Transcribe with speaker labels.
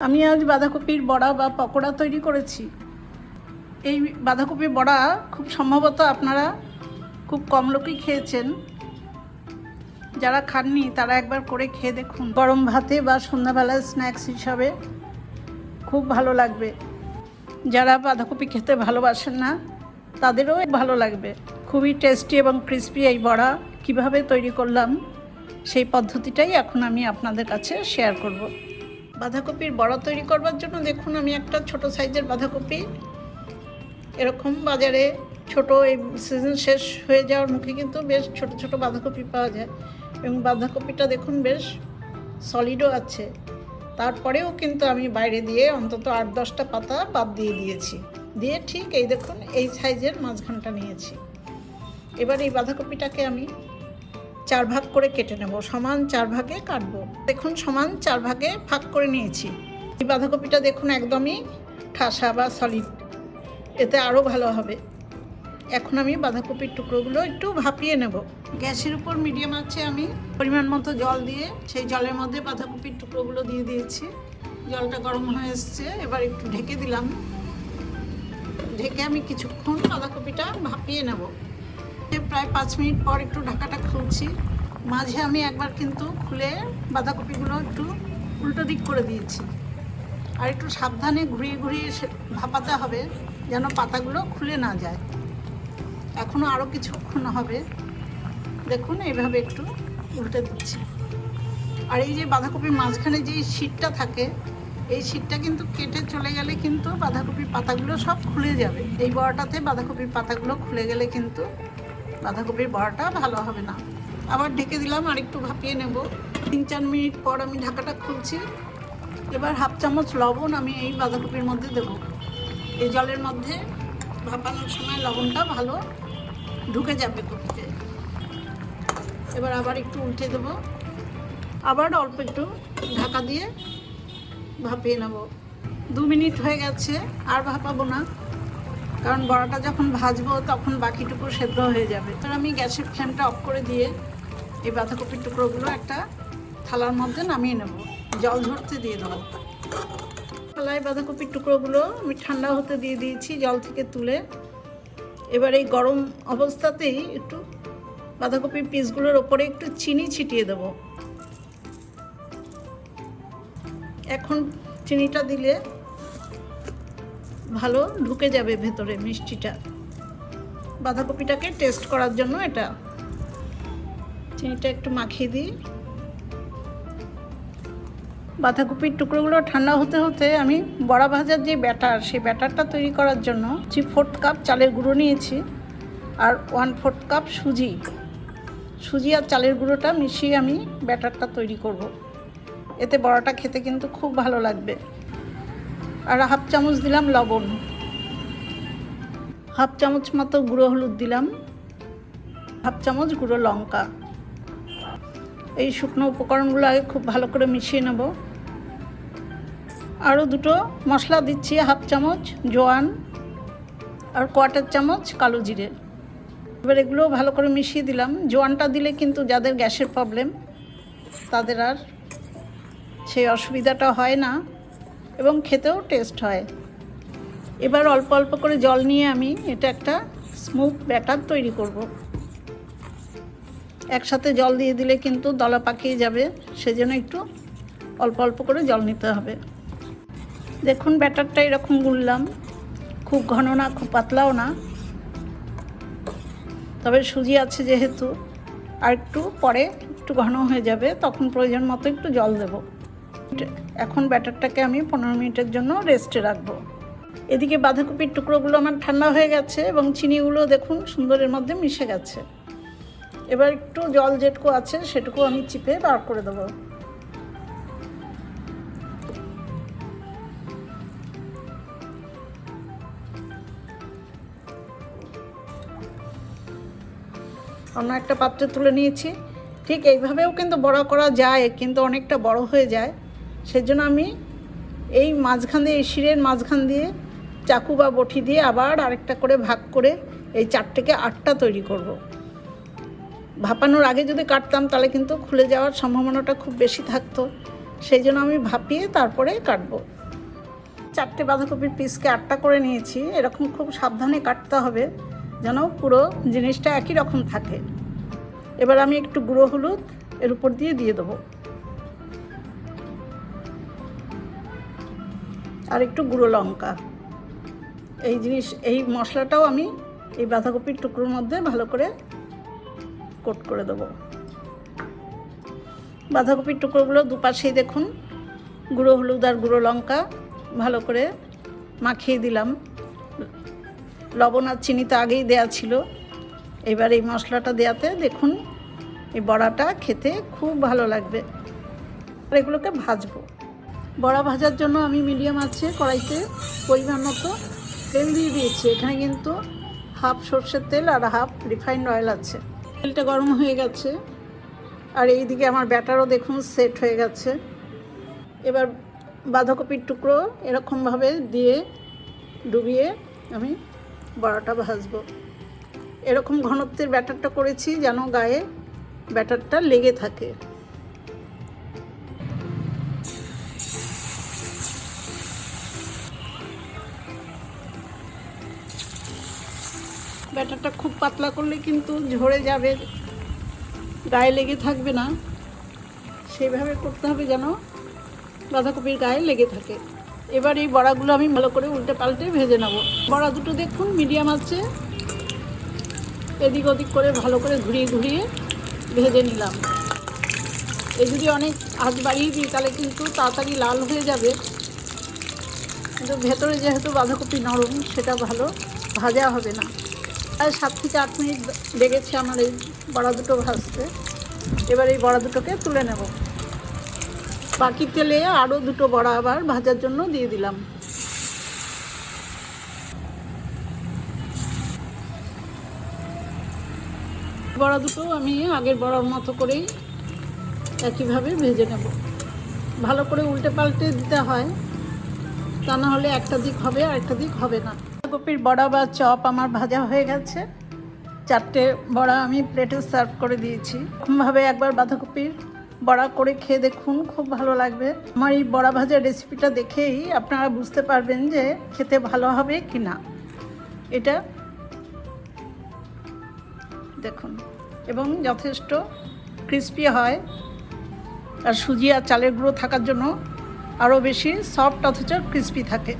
Speaker 1: আমি আজ বাঁধাকপির বড়া বা পকোড়া তৈরি করেছি। এই বাঁধাকপির বড়া খুব সম্ভবত আপনারা খুব কম লোকই খেয়েছেন। যারা খাননি তারা একবার করে খেয়ে দেখুন। গরম ভাতে বা সন্ধ্যাবেলায় স্ন্যাক্স হিসাবে খুব ভালো লাগবে। যারা বাঁধাকপি খেতে ভালোবাসেন না তাদেরও ভালো লাগবে। খুবই টেস্টি এবং ক্রিস্পি এই বড়া কিভাবে তৈরি করলাম সেই পদ্ধতিটাই এখন আমি আপনাদের কাছে শেয়ার করব। বাঁধাকপির বড়া তৈরি করবার জন্য দেখুন আমি একটা ছোট সাইজের বাঁধাকপি, এরকম বাজারে ছোট এই সিজন শেষ হয়ে যাওয়ার মুখে কিন্তু বেশ ছোট ছোট বাঁধাকপি পাওয়া যায় এবং বাঁধাকপিটা দেখুন বেশ সলিডও আছে। তারপরেও কিন্তু আমি বাইরে দিয়ে অন্তত 8-10টা পাতা বাদ দিয়ে দিয়েছি, দিয়ে ঠিক এই দেখুন এই সাইজের মাঝখানটা নিয়েছি। এবার এই বাঁধাকপিটাকে আমি 4 ভাগ করে কেটে নেব, সমান 4 ভাগে কাটবো। দেখুন সমান 4 ভাগে ভাগ করে নিয়েছি। এই বাঁধাকপিটা দেখুন একদমই ঠাসা বা সলিড, এতে আরও ভালো হবে। এখন আমি বাঁধাকপির টুকরোগুলো একটু ভাপিয়ে নেব। গ্যাসের উপর মিডিয়াম আছে আমি পরিমাণ মতো জল দিয়ে সেই জলের মধ্যে বাঁধাকপির টুকরোগুলো দিয়ে দিয়েছি। জলটা গরম হয়ে এসছে, এবার একটু ঢেকে দিলাম। ঢেকে আমি কিছুক্ষণ বাঁধাকপিটা ভাপিয়ে নেব। প্রায় 5 মিনিট পর একটু ঢাকাটা খুলছি। মাঝে আমি একবার কিন্তু খুলে বাঁধাকপিগুলো একটু উল্টো দিক করে দিয়েছি, আর একটু সাবধানে ঘুরিয়ে ঘুরিয়ে ভাপাতে হবে যেন পাতাগুলো খুলে না যায়। এখনও আরও কিছুক্ষণ হবে, দেখুন এইভাবে একটু উল্টে দিচ্ছি। আর এই যে বাঁধাকপির মাঝখানে যে শীটটা থাকে, এই শীটটা কিন্তু কেটে চলে গেলে কিন্তু বাঁধাকপির পাতাগুলো সব খুলে যাবে। এই বড়াটাতে বাঁধাকপির পাতাগুলো খুলে গেলে কিন্তু বাঁধাকপির বড়াটা ভালো হবে না। আবার ঢেকে দিলাম, আর একটু ভাপিয়ে নেব। 3-4 মিনিট পর আমি ঢাকাটা খুলছি। এবার 1/2 চামচ লবণ আমি এই বাঁধাকপির মধ্যে দেব। এই জলের মধ্যে ভাপানোর সময় লবণটা ভালো ঢুকে যাবে কপিতে। এবার আবার একটু উল্টে দেব, আবার অল্প একটু ঢাকা দিয়ে ভাপিয়ে নেব। 2 মিনিট হয়ে গেছে, আর ভাপাবো না, কারণ বড়াটা যখন ভাজবো তখন বাকিটুকু সেদ্ধ হয়ে যাবে। তো আমি গ্যাসের ফ্লেমটা অফ করে দিয়ে এই বাঁধাকপির টুকরোগুলো একটা থালার মধ্যে নামিয়ে নেব, জল ঝরতে দিয়ে দেবো। থালায় বাঁধাকপির টুকরোগুলো আমি ঠান্ডা হতে দিয়ে দিয়েছি জল থেকে তুলে। এবার এই গরম অবস্থাতেই একটু বাঁধাকপির পিসগুলোর ওপরে একটু চিনি ছিটিয়ে দেব। এখন চিনিটা দিলে ভালো ঢুকে যাবে ভেতরে মিষ্টিটা। বাঁধাকপিটাকে টেস্ট করার জন্য এটা চিনিটা একটু মাখিয়ে দিই। বাঁধাকপির টুকরোগুলো ঠান্ডা হতে হতে আমি বড়া ভাজার যে ব্যাটার, সেই ব্যাটারটা তৈরি করার জন্য 3/4 কাপ চালের গুঁড়ো নিয়েছি আর 1/4 কাপ সুজি আর চালের গুঁড়োটা মিশিয়ে আমি ব্যাটারটা তৈরি করব। এতে বড়াটা খেতে কিন্তু খুব ভালো লাগবে। আর 1/2 চামচ দিলাম লবণ, 1/2 চামচ মতো গুঁড়ো হলুদ দিলাম, 1/2 চামচ গুঁড়ো লঙ্কা। এই শুকনো উপকরণগুলো আগে খুব ভালো করে মিশিয়ে নেব। আরও 2টো মশলা দিচ্ছি, 1/2 চামচ জোয়ান আর 1/4 চামচ কালো জিরে। এবার এগুলো ভালো করে মিশিয়ে দিলাম। জোয়ানটা দিলে কিন্তু যাদের গ্যাসের প্রবলেম তাদের আর সেই অসুবিধাটা হয় না এবং খেতেও টেস্ট হয়। এবার অল্প অল্প করে জল নিয়ে আমি এটা একটা স্মুথ ব্যাটার তৈরি করব। একসাথে জল দিয়ে দিলে কিন্তু দলা পাকিয়ে যাবে, সেজন্য একটু অল্প অল্প করে জল নিতে হবে। দেখুন ব্যাটারটা এরকম গুললাম, খুব ঘন না খুব পাতলাও না, তবে সুজি আছে যেহেতু আর একটু পরে একটু ঘন হয়ে যাবে, তখন প্রয়োজন মতো একটু জল দেব। এখন ব্যাটারটাকে আমি 15 মিনিটের জন্য রেস্টে রাখবো। এদিকে বাঁধাকপির টুকরোগুলো আমার ঠান্ডা হয়ে গেছে এবং চিনিগুলো দেখুন সুন্দরের মধ্যে মিশে গেছে। এবার একটু জল যেটুকু আছে সেটুকু আমি চিপে বার করে দেবো। অন্য একটা পাত্রে তুলে নিয়েছি। ঠিক এইভাবেও কিন্তু বড়া করা যায়, কিন্তু অনেকটা বড় হয়ে যায়। সেজন্য আমি এই মাঝখান দিয়ে, এই শিরের মাঝখান দিয়ে চাকু বা বটি দিয়ে আবার আরেকটা করে ভাগ করে এই 4 থেকে 8টা তৈরি করব। ভাপানোর আগে যদি কাটতাম তাহলে কিন্তু খুলে যাওয়ার সম্ভাবনাটা খুব বেশি থাকতো। সেই জন্য আমি ভাপিয়ে তারপরে কাটবো। 4টে বাঁধাকপির পিসকে 8টা করে নিয়েছি। এরকম খুব সাবধানে কাটতে হবে যেন পুরো জিনিসটা একই রকম থাকে। এবার আমি একটু গুঁড়ো হলুদ এর উপর দিয়ে দেবো, আর একটু গুঁড়ো লঙ্কা। এই মশলাটাও আমি এই বাঁধাকপির টুকরোর মধ্যে ভালো করে কোট করে দেবো। বাঁধাকপির টুকরোগুলো দুপাশেই দেখুন গুঁড়ো হলুদ আর গুঁড়ো লঙ্কা ভালো করে মাখিয়ে দিলাম। লবণ আর চিনি তো আগেই দেয়া ছিল। এবার এই মশলাটা দেওয়াতে দেখুন এই বড়াটা খেতে খুব ভালো লাগবে। আর এগুলোকে ভাজবো। বড়া ভাজার জন্য আমি মিডিয়াম আছে কড়াইতে পরিমাণ মতো তেল দিয়ে দিয়েছি। এখানে কিন্তু হাফ সর্ষের তেল আর হাফ রিফাইন্ড অয়েল আছে। তেলটা গরম হয়ে গেছে আর এইদিকে আমার ব্যাটারও দেখুন সেট হয়ে গেছে। এবার বাঁধাকপির টুকরো এরকমভাবে দিয়ে ডুবিয়ে আমি বড়াটা ভাজবো। এরকম ঘনত্বের ব্যাটারটা করেছি যেন গায়ে ব্যাটারটা লেগে থাকে। ব্যাটারটা খুব পাতলা করলে কিন্তু ঝরে যাবে, গায়ে লেগে থাকবে না। সেইভাবে করতে হবে যেন বাঁধাকপির গায়ে লেগে থাকে। এবার এই বড়াগুলো আমি ভালো করে উল্টে পাল্টে ভেজে নেব। বড়া দুটো দেখুন মিডিয়াম আছে, এদিক ওদিক করে ভালো করে ঘুরিয়ে ভেজে নিলাম। এই যদি অনেক আঁচ বাড়িয়ে দিই তাহলে কিন্তু তাড়াতাড়ি লাল হয়ে যাবে, কিন্তু ভেতরে যেহেতু বাঁধাকপি নরম সেটা ভালো ভাজা হবে না। আর 7 থেকে 8 মিনিট লেগেছে আমার এই বড়া দুটো ভাজতে। এবার এই বড়া দুটোকে তুলে নেব। বাকি তেলে আরও দুটো বড়া আবার ভাজার জন্য দিয়ে দিলাম। বড়া দুটো আমি আগের বড়ার মতো করেই একইভাবে ভেজে নেব। ভালো করে উল্টে পাল্টে দিতে হয়, তা না হলে একটা দিক হবে আর একটা দিক হবে না। বাঁধাকপির বড়া বা চপ আমার ভাজা হয়ে গেছে। 4টে বড়া আমি প্লেটে সার্ভ করে দিয়েছি। এরকমভাবে একবার বাঁধাকপির বড়া করে খেয়ে দেখুন, খুব ভালো লাগবে। আমার এই বড়া ভাজার রেসিপিটা দেখেই আপনারা বুঝতে পারবেন যে খেতে ভালো হবে কি না। এটা দেখুন, এবং যথেষ্ট ক্রিস্পি হয়, আর সুজি আর চালের গুঁড়ো থাকার জন্য আরও বেশি সফট অথচ ক্রিস্পি থাকে।